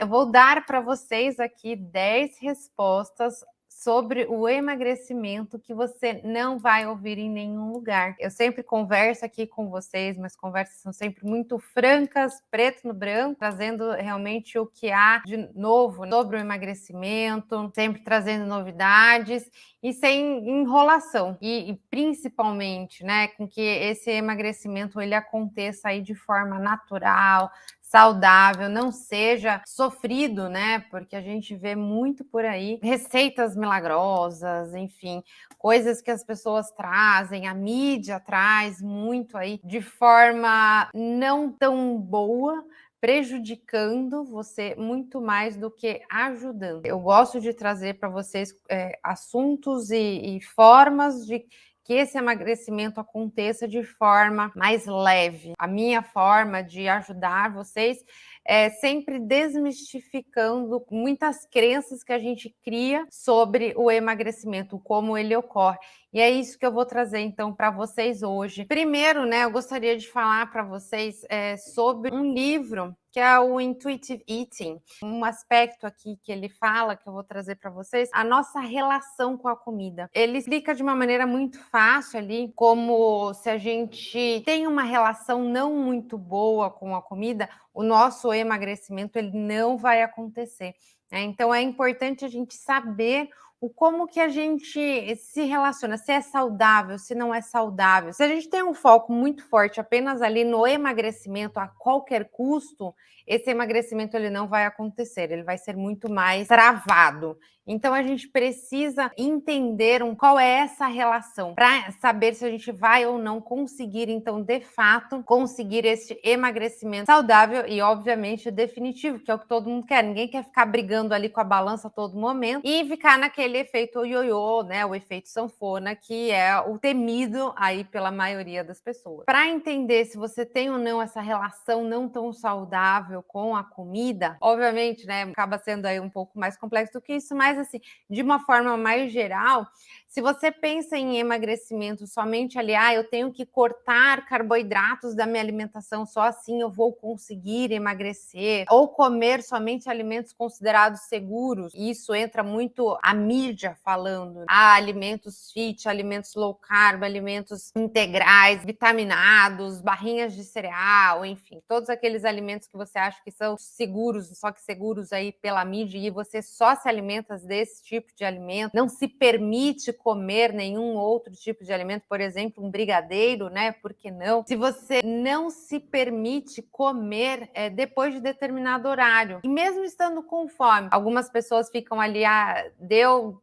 Eu vou dar para vocês aqui 10 respostas sobre o emagrecimento que você não vai ouvir em nenhum lugar. Eu sempre converso aqui com vocês, mas conversas são sempre muito francas, preto no branco, trazendo realmente o que há de novo sobre o emagrecimento, sempre trazendo novidades e sem enrolação. E principalmente, né, com que esse emagrecimento ele aconteça aí de forma natural, saudável, não seja sofrido, né? Porque a gente vê muito por aí receitas milagrosas, enfim, coisas que as pessoas trazem, a mídia traz muito aí de forma não tão boa, prejudicando você muito mais do que ajudando. Eu gosto de trazer para vocês assuntos e formas de que esse emagrecimento aconteça de forma mais leve. A minha forma de ajudar vocês é sempre desmistificando muitas crenças que a gente cria sobre o emagrecimento, como ele ocorre. E é isso que eu vou trazer então para vocês hoje. Primeiro, né, eu gostaria de falar para vocês sobre um livro que é o Intuitive Eating. Um aspecto aqui que ele fala, que eu vou trazer para vocês, a nossa relação com a comida. Ele explica de uma maneira muito fácil ali como se a gente tem uma relação não muito boa com a comida, o nosso emagrecimento ele não vai acontecer. Então é importante a gente saber como que a gente se relaciona, se é saudável, se não é saudável. Se a gente tem um foco muito forte apenas ali no emagrecimento a qualquer custo, esse emagrecimento ele não vai acontecer, ele vai ser muito mais travado. Então a gente precisa entender qual é essa relação para saber se a gente vai ou não conseguir, então, de fato, conseguir esse emagrecimento saudável e, obviamente, definitivo, que é o que todo mundo quer. Ninguém quer ficar brigando ali com a balança a todo momento e ficar naquele efeito ioiô, né? O efeito sanfona, que é o temido aí pela maioria das pessoas. Para entender se você tem ou não essa relação não tão saudável com a comida, obviamente, né? Acaba sendo aí um pouco mais complexo do que isso, mas assim, de uma forma mais geral, se você pensa em emagrecimento somente ali, eu tenho que cortar carboidratos da minha alimentação, só assim eu vou conseguir emagrecer, ou comer somente alimentos considerados seguros, isso entra muito a mídia falando, alimentos fit, alimentos low carb, alimentos integrais, vitaminados, barrinhas de cereal, enfim, todos aqueles alimentos que você acha que são seguros, só que seguros aí pela mídia, e você só se alimenta desse tipo de alimento, não se permite comer nenhum outro tipo de alimento, por exemplo, um brigadeiro, né? Por que não? Se você não se permite comer depois de determinado horário, e mesmo estando com fome, algumas pessoas ficam ali, deu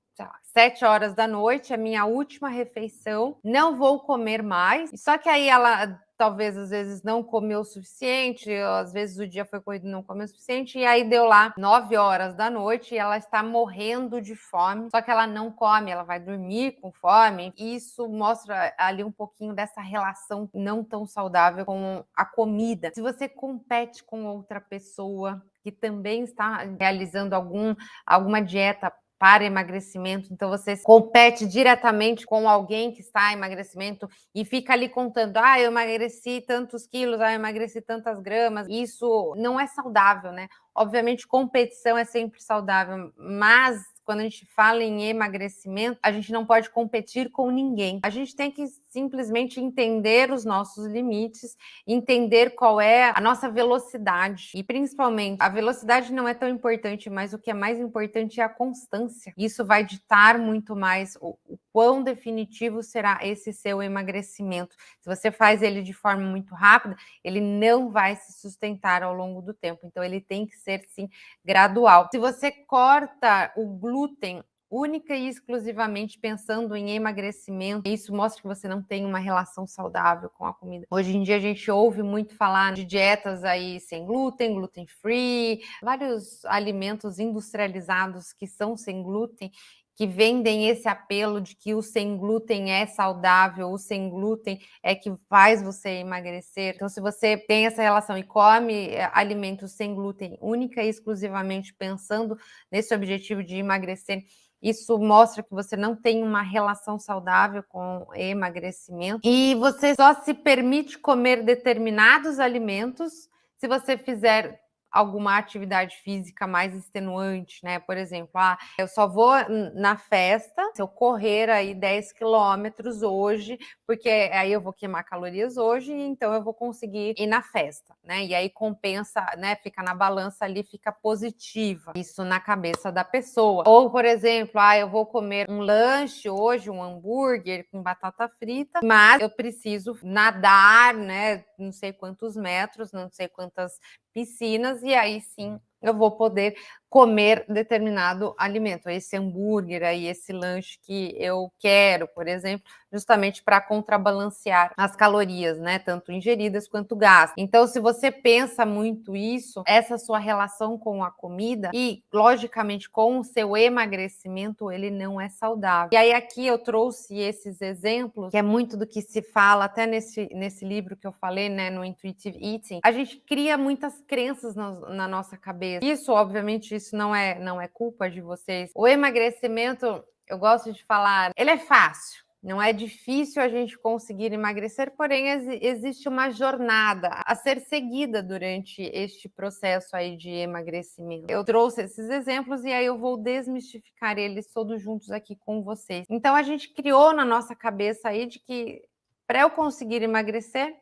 7 horas da noite, a minha última refeição, não vou comer mais. Só que aí ela talvez às vezes não comeu o suficiente, às vezes o dia foi corrido e não comeu o suficiente, e aí deu lá 9 horas da noite e ela está morrendo de fome, só que ela não come, ela vai dormir com fome. Isso mostra ali um pouquinho dessa relação não tão saudável com a comida. Se você compete com outra pessoa que também está realizando alguma dieta para emagrecimento, então você compete diretamente com alguém que está em emagrecimento e fica ali contando, eu emagreci tantos quilos, eu emagreci tantas gramas, isso não é saudável, né? Obviamente, competição é sempre saudável, mas quando a gente fala em emagrecimento, a gente não pode competir com ninguém. A gente tem que simplesmente entender os nossos limites, entender qual é a nossa velocidade. E principalmente, a velocidade não é tão importante, mas o que é mais importante é a constância. Isso vai ditar muito mais o quão definitivo será esse seu emagrecimento. Se você faz ele de forma muito rápida, ele não vai se sustentar ao longo do tempo. Então, ele tem que ser, sim, gradual. Se você corta o glúten única e exclusivamente pensando em emagrecimento, isso mostra que você não tem uma relação saudável com a comida. Hoje em dia a gente ouve muito falar de dietas aí sem glúten, gluten free, vários alimentos industrializados que são sem glúten, que vendem esse apelo de que o sem glúten é saudável, o sem glúten é que faz você emagrecer. Então, se você tem essa relação e come alimentos sem glúten única e exclusivamente pensando nesse objetivo de emagrecer, isso mostra que você não tem uma relação saudável com emagrecimento e você só se permite comer determinados alimentos se você fizer alguma atividade física mais extenuante, né? Por exemplo, eu só vou na festa se eu correr aí 10 quilômetros hoje, porque aí eu vou queimar calorias hoje, então eu vou conseguir ir na festa, né? E aí compensa, né? Fica na balança ali, fica positiva isso na cabeça da pessoa. Ou, por exemplo, eu vou comer um lanche hoje, um hambúrguer com batata frita, mas eu preciso nadar, né? Não sei quantos metros, não sei quantas piscinas, e aí sim eu vou poder comer determinado alimento, esse hambúrguer aí, esse lanche que eu quero, por exemplo, justamente para contrabalancear as calorias, né, tanto ingeridas quanto gastas. Então, se você pensa muito isso, essa sua relação com a comida e, logicamente, com o seu emagrecimento, ele não é saudável. E aí aqui eu trouxe esses exemplos, que é muito do que se fala até nesse livro que eu falei, né, no Intuitive Eating. A gente cria muitas crenças na nossa cabeça. Isso, obviamente, isso não é culpa de vocês. O emagrecimento, eu gosto de falar, ele é fácil. Não é difícil a gente conseguir emagrecer, porém existe uma jornada a ser seguida durante este processo aí de emagrecimento. Eu trouxe esses exemplos e aí eu vou desmistificar eles todos juntos aqui com vocês. Então a gente criou na nossa cabeça aí de que para eu conseguir emagrecer,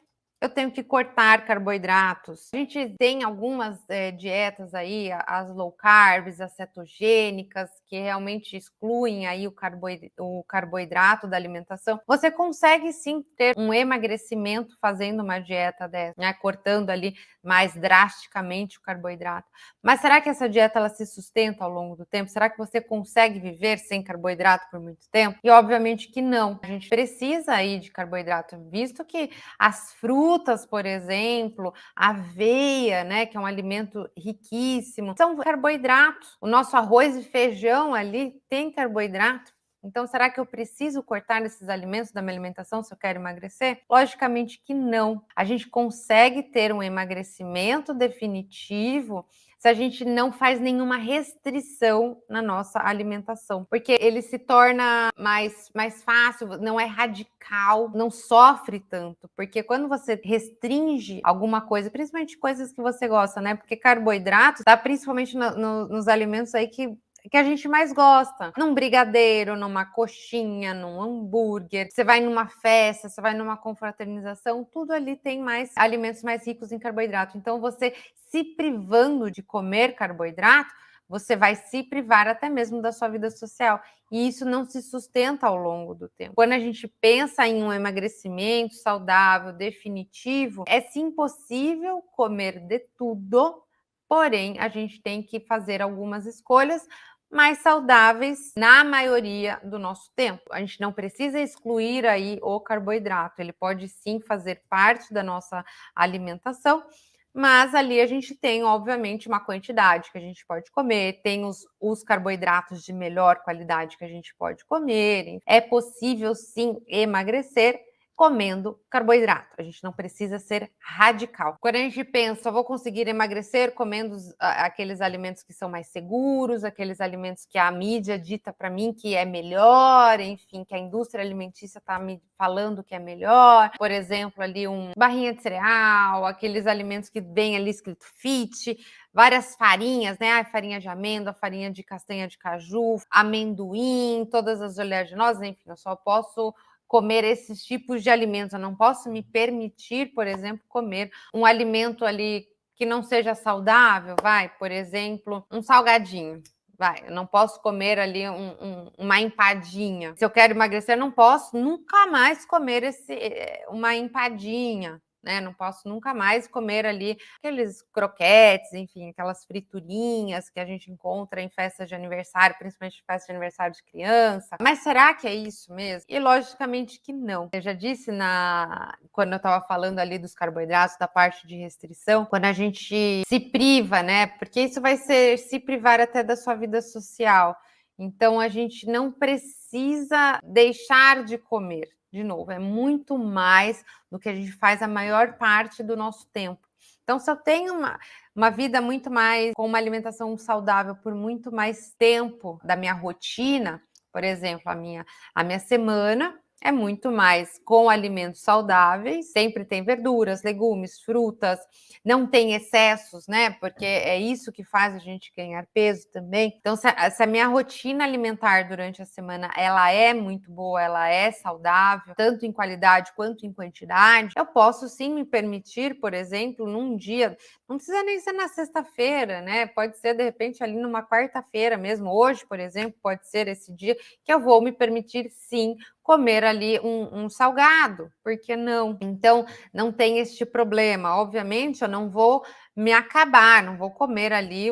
eu tenho que cortar carboidratos. A gente tem algumas dietas aí, as low carbs, as cetogênicas, que realmente excluem aí o carboidrato da alimentação. Você consegue sim ter um emagrecimento fazendo uma dieta dessa, né? Cortando ali mais drasticamente o carboidrato. Mas será que essa dieta ela se sustenta ao longo do tempo? Será que você consegue viver sem carboidrato por muito tempo? E obviamente que não. A gente precisa aí de carboidrato, visto que as frutas, por exemplo, a aveia, né, que é um alimento riquíssimo, são carboidratos. O nosso arroz e feijão ali tem carboidrato. Então, será que eu preciso cortar esses alimentos da minha alimentação se eu quero emagrecer? Logicamente que não. A gente consegue ter um emagrecimento definitivo se a gente não faz nenhuma restrição na nossa alimentação, porque ele se torna mais fácil, não é radical, não sofre tanto, porque quando você restringe alguma coisa, principalmente coisas que você gosta, né? Porque carboidrato tá principalmente nos alimentos aí que a gente mais gosta. Num brigadeiro, numa coxinha, num hambúrguer. Você vai numa festa, você vai numa confraternização, tudo ali tem mais alimentos mais ricos em carboidrato. Então, você se privando de comer carboidrato, você vai se privar até mesmo da sua vida social. E isso não se sustenta ao longo do tempo. Quando a gente pensa em um emagrecimento saudável, definitivo, é sim possível comer de tudo, porém, a gente tem que fazer algumas escolhas mais saudáveis na maioria do nosso tempo. A gente não precisa excluir aí o carboidrato, ele pode sim fazer parte da nossa alimentação, mas ali a gente tem, obviamente, uma quantidade que a gente pode comer, tem os carboidratos de melhor qualidade que a gente pode comer. É possível sim emagrecer comendo carboidrato. A gente não precisa ser radical. Quando a gente pensa, vou conseguir emagrecer comendo aqueles alimentos que são mais seguros, aqueles alimentos que a mídia dita para mim que é melhor, enfim, que a indústria alimentícia está me falando que é melhor. Por exemplo, ali barrinha de cereal, aqueles alimentos que vem ali escrito fit, várias farinhas, né? Farinha de amêndoa, farinha de castanha de caju, amendoim, todas as oleaginosas, enfim, eu só posso comer esses tipos de alimentos. Eu não posso me permitir, por exemplo, comer um alimento ali que não seja saudável, por exemplo, um salgadinho. Eu não posso comer ali uma empadinha. Se eu quero emagrecer, eu não posso nunca mais comer uma empadinha, né? Não posso nunca mais comer ali aqueles croquetes, enfim, aquelas friturinhas que a gente encontra em festas de aniversário, principalmente festas de aniversário de criança. Mas será que é isso mesmo? E logicamente que não. Eu já disse quando eu estava falando ali dos carboidratos, da parte de restrição, quando a gente se priva, né? Porque isso vai ser se privar até da sua vida social. Então a gente não precisa deixar de comer. De novo, é muito mais do que a gente faz a maior parte do nosso tempo. Então, se eu tenho uma vida muito mais, com uma alimentação saudável por muito mais tempo da minha rotina, por exemplo, a minha semana, é muito mais com alimentos saudáveis, sempre tem verduras, legumes, frutas, não tem excessos, né? Porque é isso que faz a gente ganhar peso também. Então, se a minha rotina alimentar durante a semana ela é muito boa, ela é saudável, tanto em qualidade quanto em quantidade, eu posso sim me permitir, por exemplo, num dia, não precisa nem ser na sexta-feira, né? Pode ser de repente ali numa quarta-feira mesmo. Hoje, por exemplo, pode ser esse dia que eu vou me permitir sim comer ali um salgado, por que não? Então, não tem este problema. Obviamente, eu não vou me acabar, não vou comer ali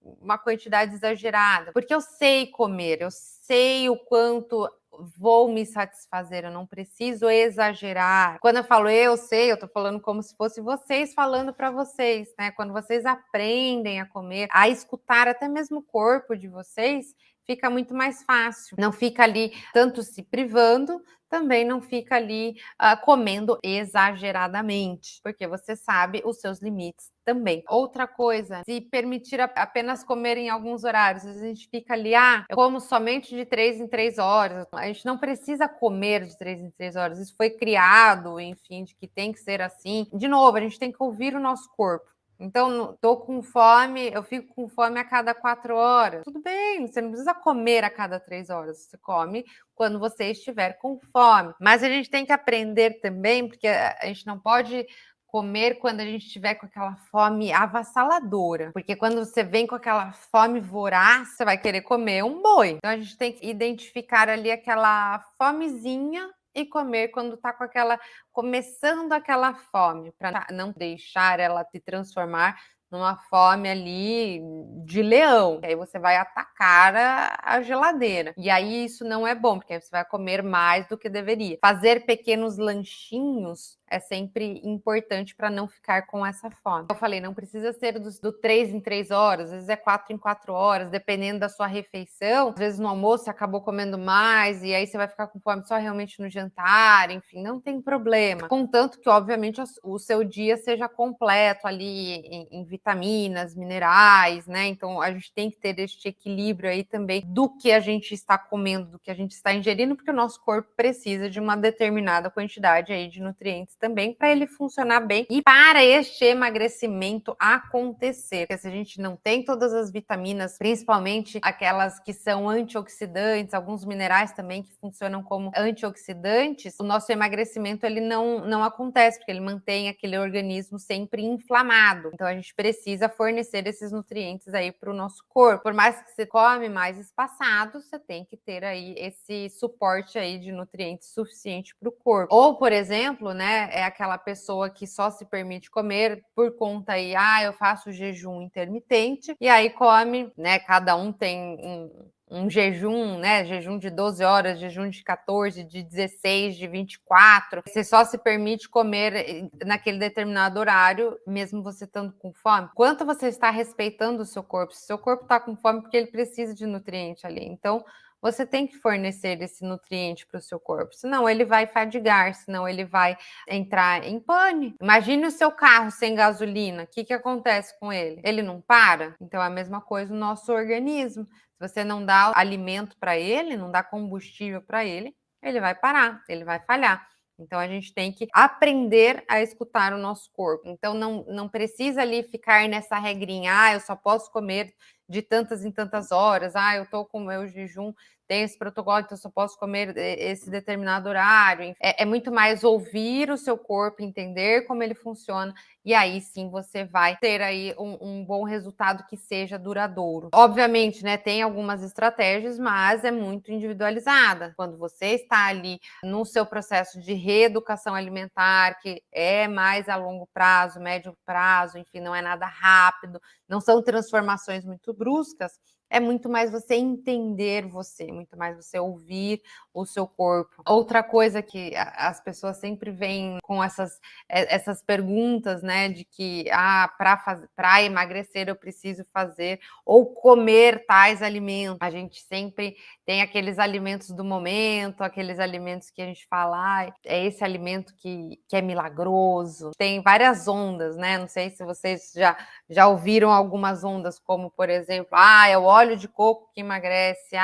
uma quantidade exagerada, porque eu sei comer, eu sei o quanto vou me satisfazer, eu não preciso exagerar. Quando eu falo eu sei, eu tô falando como se fosse vocês falando para vocês, né? Quando vocês aprendem a comer, a escutar até mesmo o corpo de vocês, fica muito mais fácil. Não fica ali tanto se privando, também não fica ali comendo exageradamente, porque você sabe os seus limites também. Outra coisa, se permitir apenas comer em alguns horários, às vezes a gente fica ali, eu como somente de 3 em 3 horas. A gente não precisa comer de 3 em 3 horas, isso foi criado, enfim, de que tem que ser assim. De novo, a gente tem que ouvir o nosso corpo. Então, tô com fome, eu fico com fome a cada 4 horas. Tudo bem, você não precisa comer a cada 3 horas, você come quando você estiver com fome. Mas a gente tem que aprender também, porque a gente não pode comer quando a gente estiver com aquela fome avassaladora, porque quando você vem com aquela fome voraz, você vai querer comer um boi. Então a gente tem que identificar ali aquela fomezinha e comer quando tá com aquela começando aquela fome, para não deixar ela te transformar numa fome ali de leão. Aí você vai atacar a geladeira. E aí isso não é bom, porque aí você vai comer mais do que deveria. Fazer pequenos lanchinhos é sempre importante para não ficar com essa fome. Eu falei, não precisa ser do 3 em 3 horas, às vezes é 4 em 4 horas, dependendo da sua refeição. Às vezes no almoço você acabou comendo mais e aí você vai ficar com fome só realmente no jantar, enfim, não tem problema. Contanto que, obviamente, o seu dia seja completo ali em vitaminas, minerais, né? Então a gente tem que ter este equilíbrio aí também do que a gente está comendo, do que a gente está ingerindo, porque o nosso corpo precisa de uma determinada quantidade aí de nutrientes também para ele funcionar bem e para este emagrecimento acontecer. Porque se a gente não tem todas as vitaminas, principalmente aquelas que são antioxidantes, alguns minerais também que funcionam como antioxidantes, o nosso emagrecimento ele não acontece, porque ele mantém aquele organismo sempre inflamado. Então a gente precisa fornecer esses nutrientes aí para o nosso corpo. Por mais que você come mais espaçado, você tem que ter aí esse suporte aí de nutrientes suficiente para o corpo. Ou, por exemplo, né, é aquela pessoa que só se permite comer por conta aí, eu faço jejum intermitente, e aí come, né, cada um tem um jejum, né? Jejum de 12 horas, jejum de 14, de 16, de 24. Você só se permite comer naquele determinado horário, mesmo você estando com fome. Quanto você está respeitando o seu corpo? Se o seu corpo está com fome, porque ele precisa de nutriente ali. Então, você tem que fornecer esse nutriente para o seu corpo, senão ele vai fadigar, senão ele vai entrar em pane. Imagine o seu carro sem gasolina, o que acontece com ele? Ele não para? Então é a mesma coisa no nosso organismo. Se você não dá alimento para ele, não dá combustível para ele, ele vai parar, ele vai falhar. Então a gente tem que aprender a escutar o nosso corpo. Então não precisa ali ficar nessa regrinha, eu só posso comer de tantas em tantas horas, eu tô com o meu jejum, tem esse protocolo, então eu só posso comer esse determinado horário. É muito mais ouvir o seu corpo, entender como ele funciona, e aí sim você vai ter aí um bom resultado que seja duradouro. Obviamente, né, tem algumas estratégias, mas é muito individualizada. Quando você está ali no seu processo de reeducação alimentar, que é mais a longo prazo, médio prazo, enfim, não é nada rápido, não são transformações muito bruscas, é muito mais você entender você, muito mais você ouvir o seu corpo. Outra coisa que as pessoas sempre vêm com essas perguntas, né, de que para emagrecer eu preciso fazer ou comer tais alimentos. A gente sempre tem aqueles alimentos do momento, aqueles alimentos que a gente fala, é esse alimento que é milagroso. Tem várias ondas, né? Não sei se vocês já ouviram algumas ondas, como, por exemplo, é o óleo de coco que emagrece,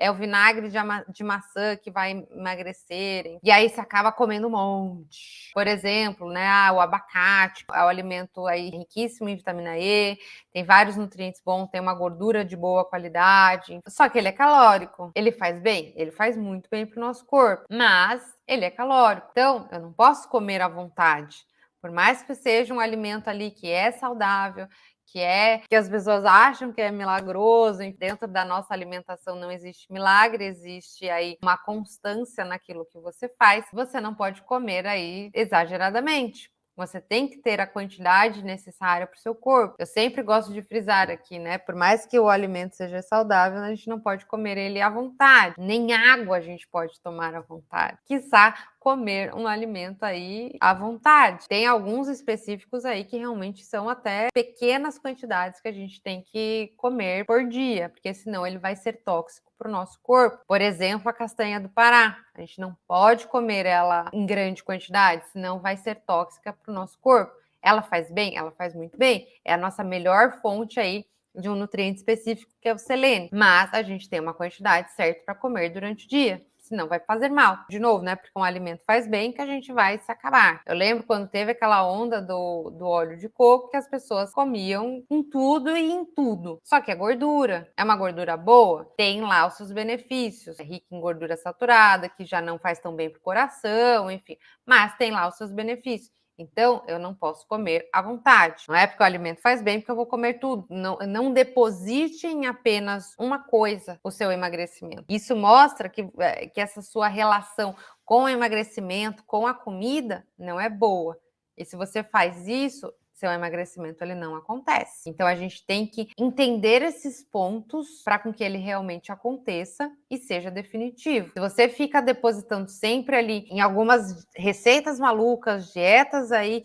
é o vinagre de maçã que vai emagrecer. E aí você acaba comendo um monte. Por exemplo, né, o abacate é um alimento aí riquíssimo em vitamina E, tem vários nutrientes bons, tem uma gordura de boa qualidade. Só que ele é calórico. Ele faz bem? Ele faz muito bem para o nosso corpo, mas ele é calórico. Então, eu não posso comer à vontade. Por mais que seja um alimento ali que é saudável, que as pessoas acham que é milagroso, e dentro da nossa alimentação não existe milagre, existe aí uma constância naquilo que você faz, você não pode comer aí exageradamente. Você tem que ter a quantidade necessária para o seu corpo. Eu sempre gosto de frisar aqui, né? Por mais que o alimento seja saudável, a gente não pode comer ele à vontade. Nem água a gente pode tomar à vontade. Quiçá comer um alimento aí à vontade. Tem alguns específicos aí que realmente são até pequenas quantidades que a gente tem que comer por dia, porque senão ele vai ser tóxico para o nosso corpo. Por exemplo, a castanha do Pará. A gente não pode comer ela em grande quantidade, senão vai ser tóxica para o nosso corpo. Ela faz bem? Ela faz muito bem. É a nossa melhor fonte aí de um nutriente específico que é o selênio. Mas a gente tem uma quantidade certa para comer durante o dia, senão vai fazer mal. De novo, né? Porque um alimento faz bem que a gente vai se acabar. Eu lembro quando teve aquela onda do óleo de coco que as pessoas comiam em tudo e em tudo. Só que é gordura. É uma gordura boa? Tem lá os seus benefícios. É rica em gordura saturada, que já não faz tão bem para o coração, enfim. Mas tem lá os seus benefícios. Então, eu não posso comer à vontade. Não é porque o alimento faz bem, porque eu vou comer tudo. Não deposite em apenas uma coisa o seu emagrecimento. Isso mostra que essa sua relação com o emagrecimento, com a comida, não é boa. E se você faz isso, seu emagrecimento ele não acontece. Então a gente tem que entender esses pontos para com que ele realmente aconteça e seja definitivo. Se você fica depositando sempre ali em algumas receitas malucas, dietas aí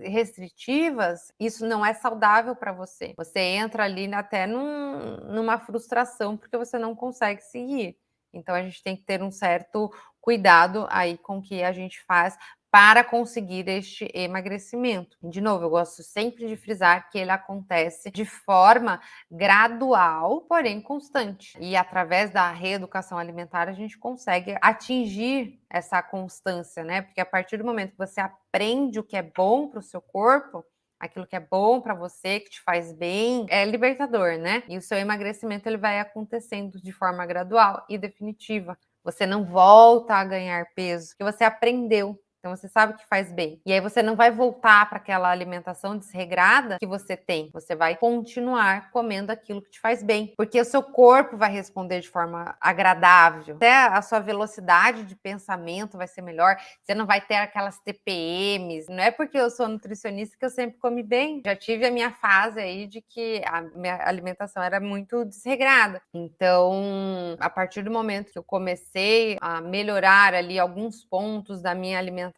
restritivas, isso não é saudável para você. Você entra ali até numa frustração porque você não consegue seguir. Então a gente tem que ter um certo cuidado aí com o que a gente faz para conseguir este emagrecimento. De novo, eu gosto sempre de frisar que ele acontece de forma gradual, porém constante. E através da reeducação alimentar, a gente consegue atingir essa constância, né? Porque a partir do momento que você aprende o que é bom para o seu corpo, aquilo que é bom para você, que te faz bem, é libertador, né? E o seu emagrecimento ele vai acontecendo de forma gradual e definitiva. Você não volta a ganhar peso, porque você aprendeu. Então você sabe que faz bem. E aí você não vai voltar para aquela alimentação desregrada que você tem. Você vai continuar comendo aquilo que te faz bem, porque o seu corpo vai responder de forma agradável. Até a sua velocidade de pensamento vai ser melhor. Você não vai ter aquelas TPMs. Não é porque eu sou nutricionista que eu sempre comi bem. Já tive a minha fase aí de que a minha alimentação era muito desregrada. Então, a partir do momento que eu comecei a melhorar ali alguns pontos da minha alimentação,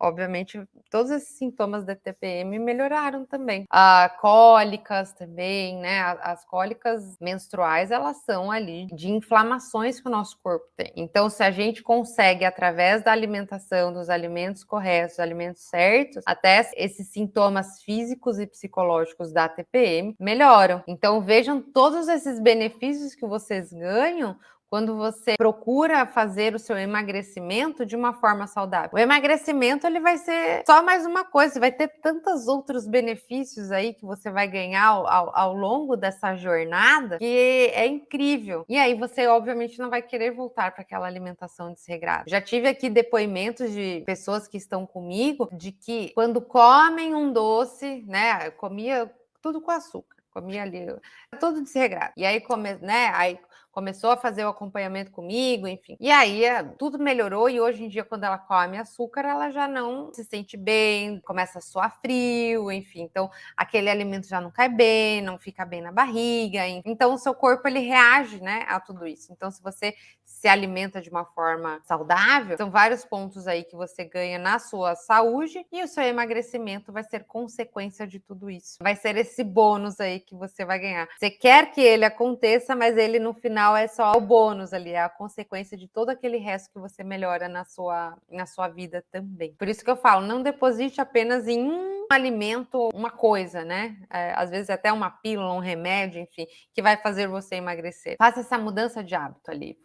obviamente, todos esses sintomas da TPM melhoraram também. Cólicas também, né? As cólicas menstruais, elas são ali de inflamações que o nosso corpo tem. Então, se a gente consegue, através da alimentação, dos alimentos corretos, dos alimentos certos, até esses sintomas físicos e psicológicos da TPM melhoram. Então, vejam todos esses benefícios que vocês ganham quando você procura fazer o seu emagrecimento de uma forma saudável. O emagrecimento ele vai ser só mais uma coisa, vai ter tantos outros benefícios aí que você vai ganhar ao longo dessa jornada que é incrível. E aí você obviamente não vai querer voltar para aquela alimentação desregrada. Já tive aqui depoimentos de pessoas que estão comigo de que quando comem um doce, né, comia tudo com açúcar, comia ali tudo desregrado. E aí aí começou a fazer o acompanhamento comigo, enfim. E aí tudo melhorou e hoje em dia, quando ela come açúcar, ela já não se sente bem, começa a suar frio, enfim. Então, aquele alimento já não cai bem, não fica bem na barriga. Enfim. Então, o seu corpo, ele reage, né, a tudo isso. Então, se você se alimenta de uma forma saudável, são vários pontos aí que você ganha na sua saúde e o seu emagrecimento vai ser consequência de tudo isso. Vai ser esse bônus aí que você vai ganhar. Você quer que ele aconteça, mas ele no final é só o bônus ali, é a consequência de todo aquele resto que você melhora na sua vida também. Por isso que eu falo, não deposite apenas em um alimento, uma coisa, né? Às vezes até uma pílula, um remédio, enfim, que vai fazer você emagrecer. Faça essa mudança de hábito ali,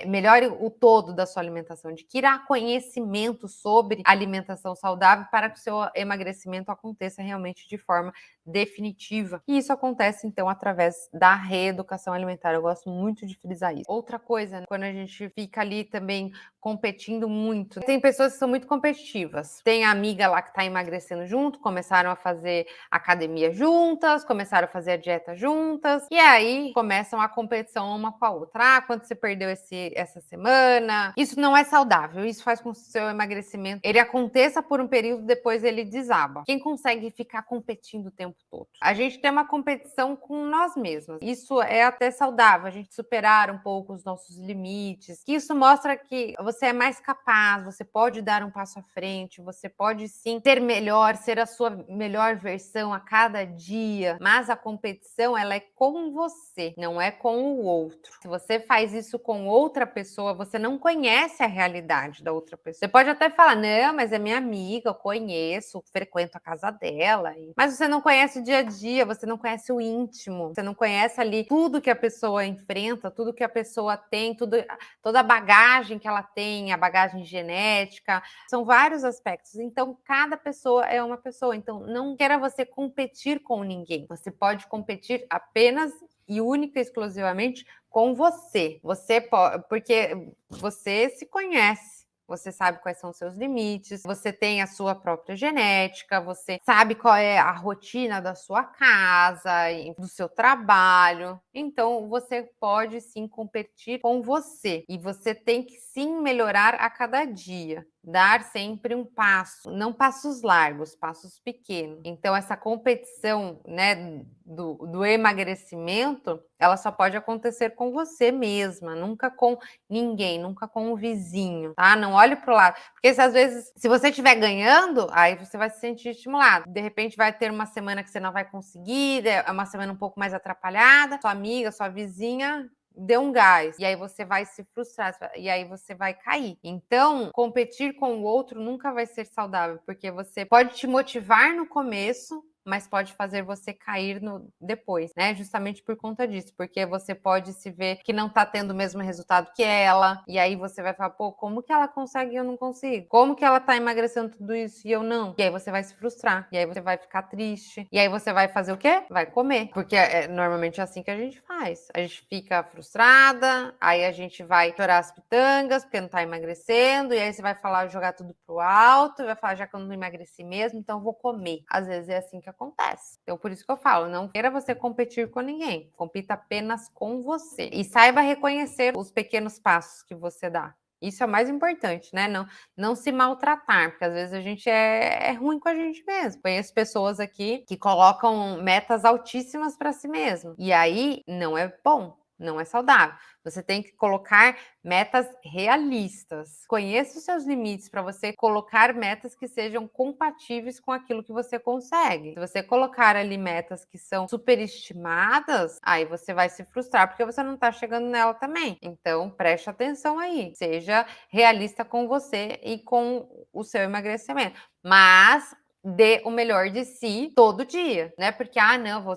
melhore o todo da sua alimentação, adquira conhecimento sobre alimentação saudável para que o seu emagrecimento aconteça realmente de forma definitiva. E isso acontece, então, através da reeducação alimentar. Eu gosto muito de frisar isso. Outra coisa, né, quando a gente fica ali também competindo muito. Tem pessoas que são muito competitivas. Tem a amiga lá que tá emagrecendo junto, começaram a fazer academia juntas, começaram a fazer a dieta juntas, e aí começam a competição uma com a outra. Ah, quanto você perdeu essa semana? Isso não é saudável, isso faz com que o seu emagrecimento ele aconteça por um período, depois ele desaba. Quem consegue ficar competindo o tempo todo? A gente tem uma competição com nós mesmos. Isso é até saudável, a gente superar um pouco os nossos limites. Isso mostra que você é mais capaz, você pode dar um passo à frente, você pode sim ser melhor, ser a sua melhor versão a cada dia, mas a competição ela é com você, não é com o outro. Se você faz isso com outra pessoa, você não conhece a realidade da outra pessoa. Você pode até falar, não, mas é minha amiga, eu conheço, frequento a casa dela, mas você não conhece o dia a dia, você não conhece o íntimo, você não conhece ali tudo que a pessoa enfrenta, tudo que a pessoa tem, toda a bagagem que ela tem, a bagagem genética, são vários aspectos. Então, cada pessoa é uma pessoa. Então, não queira você competir com ninguém. Você pode competir apenas e única e exclusivamente com você. Você pode, porque você se conhece. Você sabe quais são os seus limites, você tem a sua própria genética, você sabe qual é a rotina da sua casa, do seu trabalho. Então, você pode sim competir com você. E você tem que sim melhorar a cada dia. Dar sempre um passo, não passos largos, passos pequenos. Então, essa competição, né, do emagrecimento, ela só pode acontecer com você mesma, nunca com ninguém, nunca com o vizinho, tá? Não olhe pro lado, porque às vezes, se você estiver ganhando, aí você vai se sentir estimulado. De repente vai ter uma semana que você não vai conseguir, é uma semana um pouco mais atrapalhada, sua amiga, sua vizinha dê um gás, e aí você vai se frustrar, e aí você vai cair. Então, competir com o outro nunca vai ser saudável, porque você pode te motivar no começo, mas pode fazer você cair depois, né? Justamente por conta disso, porque você pode se ver que não tá tendo o mesmo resultado que ela, e aí você vai falar, pô, como que ela consegue e eu não consigo? Como que ela tá emagrecendo tudo isso e eu não? E aí você vai se frustrar, e aí você vai ficar triste, e aí você vai fazer o quê? Vai comer, porque normalmente é assim que a gente faz. A gente fica frustrada, aí a gente vai chorar as pitangas, porque não tá emagrecendo, e aí você vai falar, jogar tudo pro alto, e vai falar, já que eu não emagreci mesmo, então eu vou comer. Às vezes é assim que acontece. Então, por isso que eu falo, não queira você competir com ninguém, compita apenas com você. E saiba reconhecer os pequenos passos que você dá. Isso é o mais importante, né? Não se maltratar, porque às vezes a gente é ruim com a gente mesmo. Conheço pessoas aqui que colocam metas altíssimas para si mesmo. E aí não é bom, não é saudável. Você tem que colocar metas realistas. Conheça os seus limites para você colocar metas que sejam compatíveis com aquilo que você consegue. Se você colocar ali metas que são superestimadas, aí você vai se frustrar porque você não está chegando nela também. Então, preste atenção aí. Seja realista com você e com o seu emagrecimento. Mas dê o melhor de si todo dia, né? Porque, não,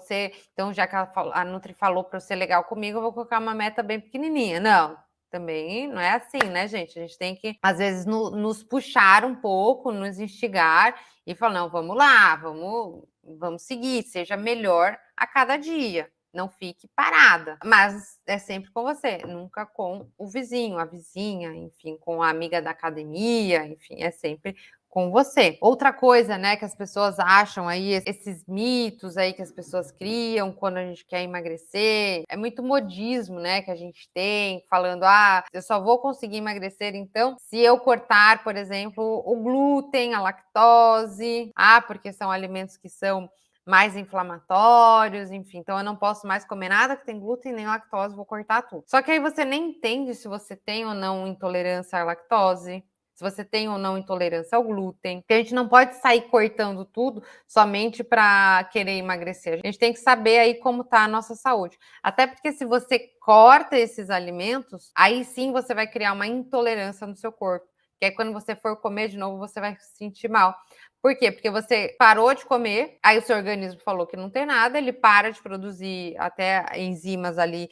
então já que a Nutri falou para eu ser legal comigo, eu vou colocar uma meta bem pequenininha. Não, também não é assim, né, gente? A gente tem que, às vezes, nos puxar um pouco, nos instigar e falar, não, vamos lá, vamos seguir, seja melhor a cada dia. Não fique parada, mas é sempre com você, nunca com o vizinho, a vizinha, enfim, com a amiga da academia, enfim, é sempre com você. Outra coisa, né, que as pessoas acham aí, esses mitos aí que as pessoas criam quando a gente quer emagrecer, é muito modismo, né, que a gente tem, falando, eu só vou conseguir emagrecer, então, se eu cortar, por exemplo, o glúten, a lactose, porque são alimentos que são mais inflamatórios, enfim, então eu não posso mais comer nada que tem glúten nem lactose, vou cortar tudo. Só que aí você nem entende se você tem ou não intolerância à lactose, se você tem ou não intolerância ao glúten, porque a gente não pode sair cortando tudo somente para querer emagrecer. A gente tem que saber aí como está a nossa saúde. Até porque se você corta esses alimentos, aí sim você vai criar uma intolerância no seu corpo. Que aí quando você for comer de novo, você vai se sentir mal. Por quê? Porque você parou de comer, aí o seu organismo falou que não tem nada, ele para de produzir até enzimas ali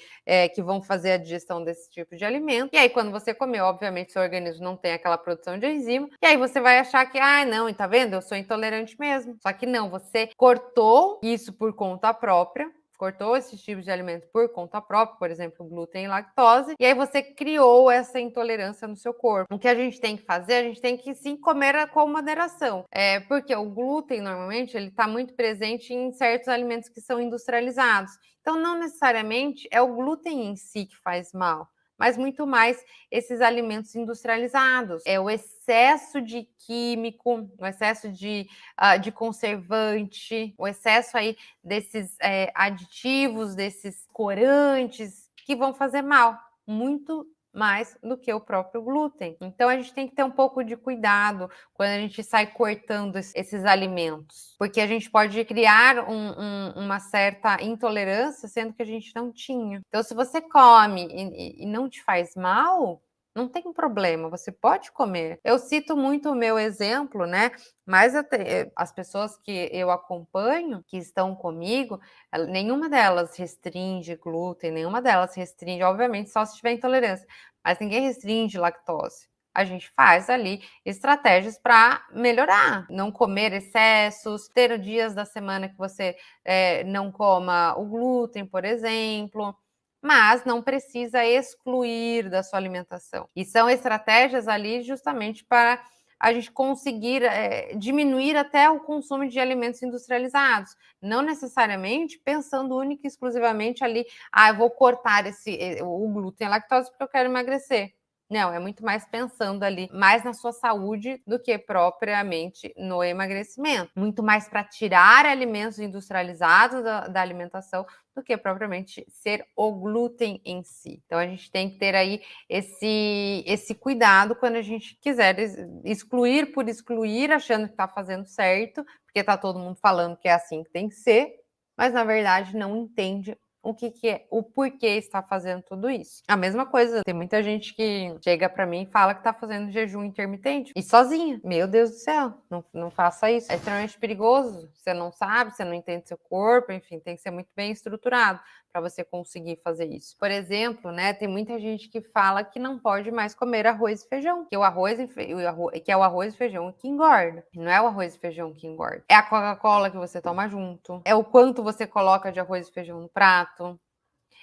que vão fazer a digestão desse tipo de alimento. E aí, quando você comeu, obviamente, seu organismo não tem aquela produção de enzima. E aí você vai achar que, não, tá vendo? Eu sou intolerante mesmo. Só que não, você cortou isso por conta própria. Cortou esses tipos de alimentos por conta própria, por exemplo, glúten e lactose, e aí você criou essa intolerância no seu corpo. O que a gente tem que fazer, a gente tem que sim comer com moderação, porque o glúten normalmente ele está muito presente em certos alimentos que são industrializados. Então, não necessariamente é o glúten em si que faz mal, mas muito mais esses alimentos industrializados. É o excesso de químico, o excesso de conservante, o excesso aí desses aditivos, desses corantes que vão fazer mal, muito mais do que o próprio glúten. Então a gente tem que ter um pouco de cuidado quando a gente sai cortando esses alimentos, porque a gente pode criar uma certa intolerância, sendo que a gente não tinha. Então, se você come e não te faz mal, não tem problema, você pode comer. Eu cito muito o meu exemplo, né? Mas as pessoas que eu acompanho, que estão comigo, nenhuma delas restringe glúten, nenhuma delas restringe, obviamente, só se tiver intolerância, mas ninguém restringe lactose. A gente faz ali estratégias para melhorar, não comer excessos, ter dias da semana que você não coma o glúten, por exemplo, mas não precisa excluir da sua alimentação. E são estratégias ali justamente para a gente conseguir diminuir até o consumo de alimentos industrializados, não necessariamente pensando única e exclusivamente ali, eu vou cortar o glúten e a lactose porque eu quero emagrecer. Não, é muito mais pensando ali, mais na sua saúde do que propriamente no emagrecimento. Muito mais para tirar alimentos industrializados da alimentação do que propriamente ser o glúten em si. Então a gente tem que ter aí esse cuidado quando a gente quiser excluir por excluir, achando que está fazendo certo, porque está todo mundo falando que é assim que tem que ser, mas na verdade não entende o que é, o porquê está fazendo tudo isso. A mesma coisa, tem muita gente que chega para mim e fala que está fazendo jejum intermitente e sozinha. Meu Deus do céu, não faça isso. É extremamente perigoso. Você não sabe, você não entende seu corpo, enfim, tem que ser muito bem estruturado para você conseguir fazer isso. Por exemplo, né, tem muita gente que fala que não pode mais comer arroz e feijão, que que é o arroz e feijão que engorda. Não é o arroz e feijão que engorda. É a Coca-Cola que você toma junto, é o quanto você coloca de arroz e feijão no prato,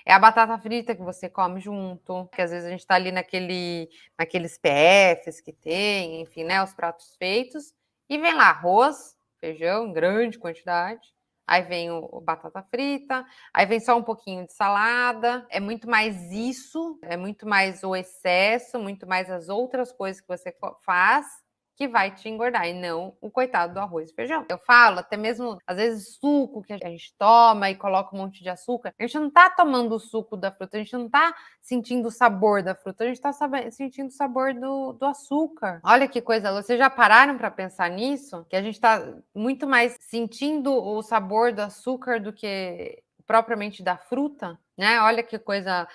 é a batata frita que você come junto, que às vezes a gente tá ali naqueles PFs que tem, enfim, né, os pratos feitos, e vem lá arroz, feijão em grande quantidade, aí vem o batata frita, aí vem só um pouquinho de salada, é muito mais isso, é muito mais o excesso, muito mais as outras coisas que você faz que vai te engordar, e não o coitado do arroz e feijão. Eu falo, até mesmo, às vezes, suco que a gente toma e coloca um monte de açúcar, a gente não tá tomando o suco da fruta, a gente não tá sentindo o sabor da fruta, a gente tá sentindo o sabor do açúcar. Olha que coisa, vocês já pararam para pensar nisso? Que a gente tá muito mais sentindo o sabor do açúcar do que propriamente da fruta, né? Olha que coisa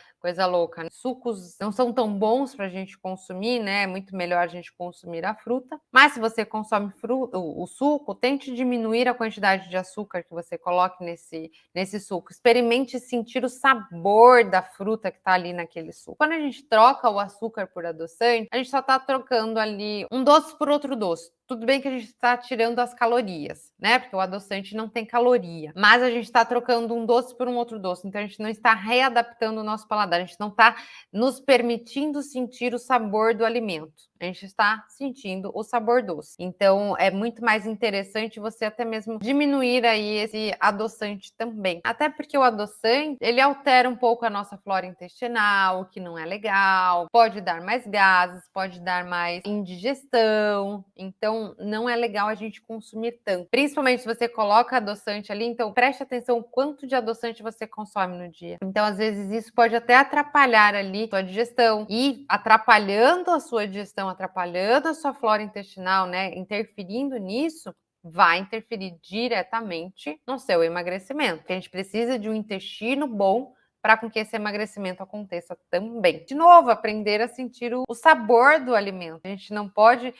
louca. Né? Sucos não são tão bons para a gente consumir, né? É muito melhor a gente consumir a fruta. Mas se você consome o suco, tente diminuir a quantidade de açúcar que você coloque nesse suco. Experimente sentir o sabor da fruta que está ali naquele suco. Quando a gente troca o açúcar por adoçante, a gente só está trocando ali um doce por outro doce. Tudo bem que a gente está tirando as calorias, né? Porque o adoçante não tem caloria. Mas a gente está trocando um doce por um outro doce. Então a gente não está readaptando o nosso paladar. A gente não está nos permitindo sentir o sabor do alimento. A gente está sentindo o sabor doce. Então é muito mais interessante você até mesmo diminuir aí esse adoçante também. Até porque o adoçante, ele altera um pouco a nossa flora intestinal, o que não é legal. Pode dar mais gases, pode dar mais indigestão. Então não é legal a gente consumir tanto. Principalmente se você coloca adoçante ali, então preste atenção quanto de adoçante você consome no dia. Então às vezes isso pode até atrapalhar ali a sua digestão e atrapalhando a sua digestão, atrapalhando a sua flora intestinal, né, interferindo nisso, vai interferir diretamente no seu emagrecimento. A gente precisa de um intestino bom para com que esse emagrecimento aconteça também. De novo, aprender a sentir o sabor do alimento. A gente não pode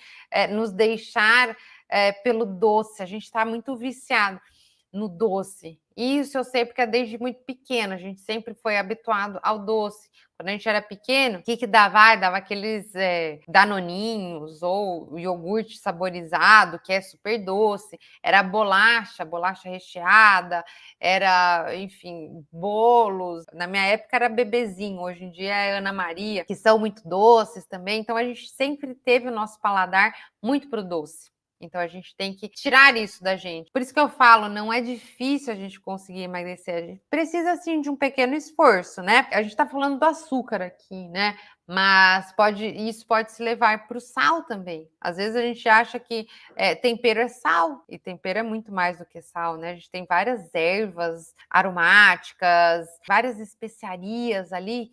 nos deixar pelo doce, a gente está muito viciado no doce. Isso eu sei porque é desde muito pequeno, a gente sempre foi habituado ao doce. Quando a gente era pequeno, o que dava? Dava aqueles danoninhos ou iogurte saborizado, que é super doce. Era bolacha recheada, era, enfim, bolos. Na minha época era bebezinho, hoje em dia é Ana Maria, que são muito doces também. Então a gente sempre teve o nosso paladar muito pro doce. Então a gente tem que tirar isso da gente. Por isso que eu falo, não é difícil a gente conseguir emagrecer. A gente precisa sim de um pequeno esforço, né? A gente tá falando do açúcar aqui, né? Mas isso pode se levar para o sal também. Às vezes a gente acha que tempero é sal, e tempero é muito mais do que sal, né? A gente tem várias ervas aromáticas, várias especiarias ali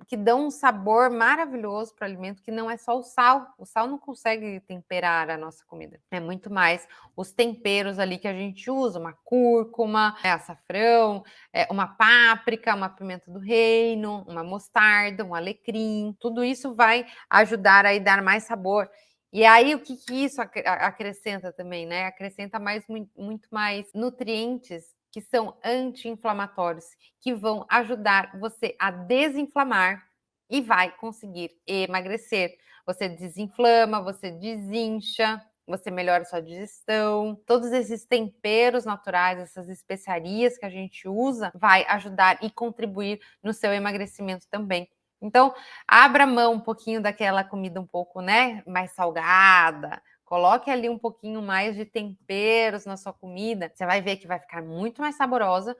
que dão um sabor maravilhoso para o alimento, que não é só o sal. O sal não consegue temperar a nossa comida. É muito mais os temperos ali que a gente usa, uma cúrcuma, açafrão, uma páprica, uma pimenta do reino, uma mostarda, um alecrim. Tudo isso vai ajudar a dar mais sabor. E aí, o que isso acrescenta também, né? Acrescenta muito mais nutrientes que são anti-inflamatórios, que vão ajudar você a desinflamar e vai conseguir emagrecer. Você desinflama, você desincha, você melhora a sua digestão. Todos esses temperos naturais, essas especiarias que a gente usa, vai ajudar e contribuir no seu emagrecimento também. Então, abra mão um pouquinho daquela comida um pouco, né, mais salgada. Coloque ali um pouquinho mais de temperos na sua comida. Você vai ver que vai ficar muito mais saborosa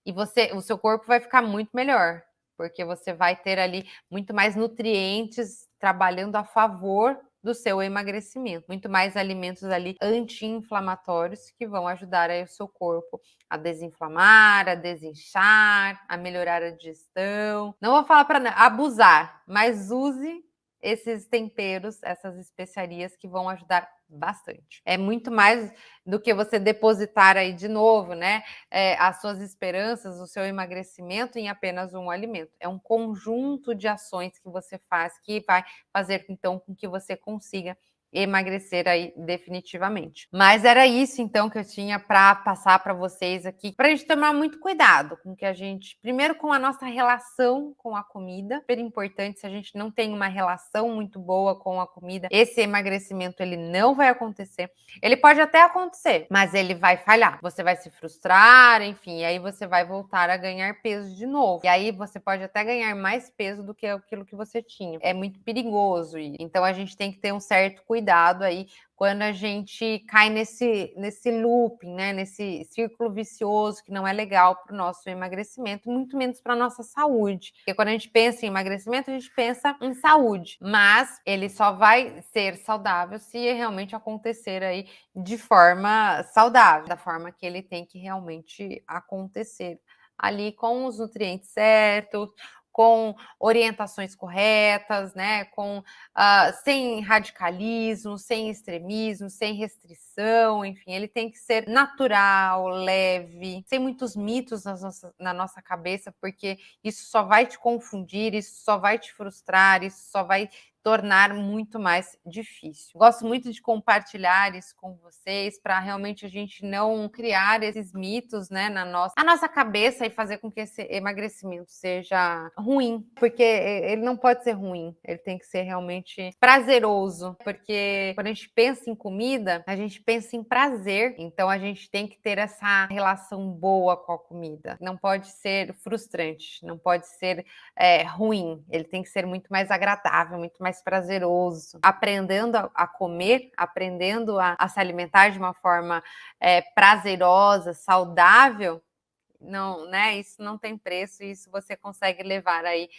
e o seu corpo vai ficar muito melhor, porque você vai ter ali muito mais nutrientes trabalhando a favor do seu emagrecimento, muito mais alimentos ali anti-inflamatórios que vão ajudar aí o seu corpo a desinflamar, a desinchar, a melhorar a digestão. Não vou falar para abusar, mas use esses temperos, essas especiarias que vão ajudar bastante. É muito mais do que você depositar aí de novo, né? As suas esperanças, o seu emagrecimento em apenas um alimento. É um conjunto de ações que você faz que vai fazer então com que você consiga emagrecer aí definitivamente. Mas era isso então que eu tinha para passar para vocês aqui, para a gente tomar muito cuidado com que a gente, primeiro com a nossa relação com a comida, super importante. Se a gente não tem uma relação muito boa com a comida, esse emagrecimento ele não vai acontecer. Ele pode até acontecer, mas ele vai falhar. Você vai se frustrar, enfim, e aí você vai voltar a ganhar peso de novo. E aí você pode até ganhar mais peso do que aquilo que você tinha. É muito perigoso isso. Então a gente tem que ter um certo cuidado aí quando a gente cai nesse looping, né? Nesse círculo vicioso que não é legal para o nosso emagrecimento, muito menos para a nossa saúde. Porque quando a gente pensa em emagrecimento, a gente pensa em saúde, mas ele só vai ser saudável se realmente acontecer aí de forma saudável, da forma que ele tem que realmente acontecer, ali com os nutrientes certos, com orientações corretas, né? Sem radicalismo, sem extremismo, sem restrição, enfim, ele tem que ser natural, leve, sem muitos mitos na nossa cabeça, porque isso só vai te confundir, isso só vai te frustrar, isso só vai tornar muito mais difícil. Gosto muito de compartilhar isso com vocês para realmente a gente não criar esses mitos, né, na nossa cabeça e fazer com que esse emagrecimento seja ruim, porque ele não pode ser ruim, ele tem que ser realmente prazeroso, porque quando a gente pensa em comida, a gente pensa em prazer, então a gente tem que ter essa relação boa com a comida. Não pode ser frustrante, não pode ser ruim, ele tem que ser muito mais agradável, muito mais prazeroso. Aprendendo a comer, aprendendo a se alimentar de uma forma prazerosa, saudável, não, né? Isso não tem preço, isso você consegue levar aí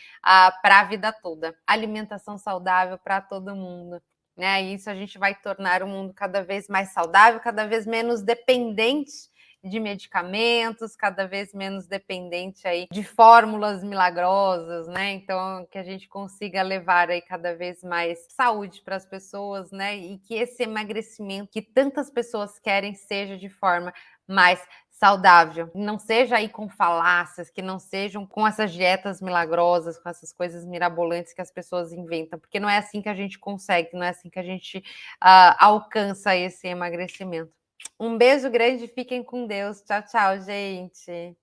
para a vida toda. Alimentação saudável para todo mundo. Né? Isso a gente vai tornar o mundo cada vez mais saudável, cada vez menos dependente de medicamentos, cada vez menos dependente aí de fórmulas milagrosas, né? Então, que a gente consiga levar aí cada vez mais saúde para as pessoas, né? E que esse emagrecimento que tantas pessoas querem seja de forma mais saudável. Não seja aí com falácias, que não sejam com essas dietas milagrosas, com essas coisas mirabolantes que as pessoas inventam, porque não é assim que a gente consegue, não é assim que a gente alcança esse emagrecimento. Um beijo grande, fiquem com Deus. Tchau, tchau, gente.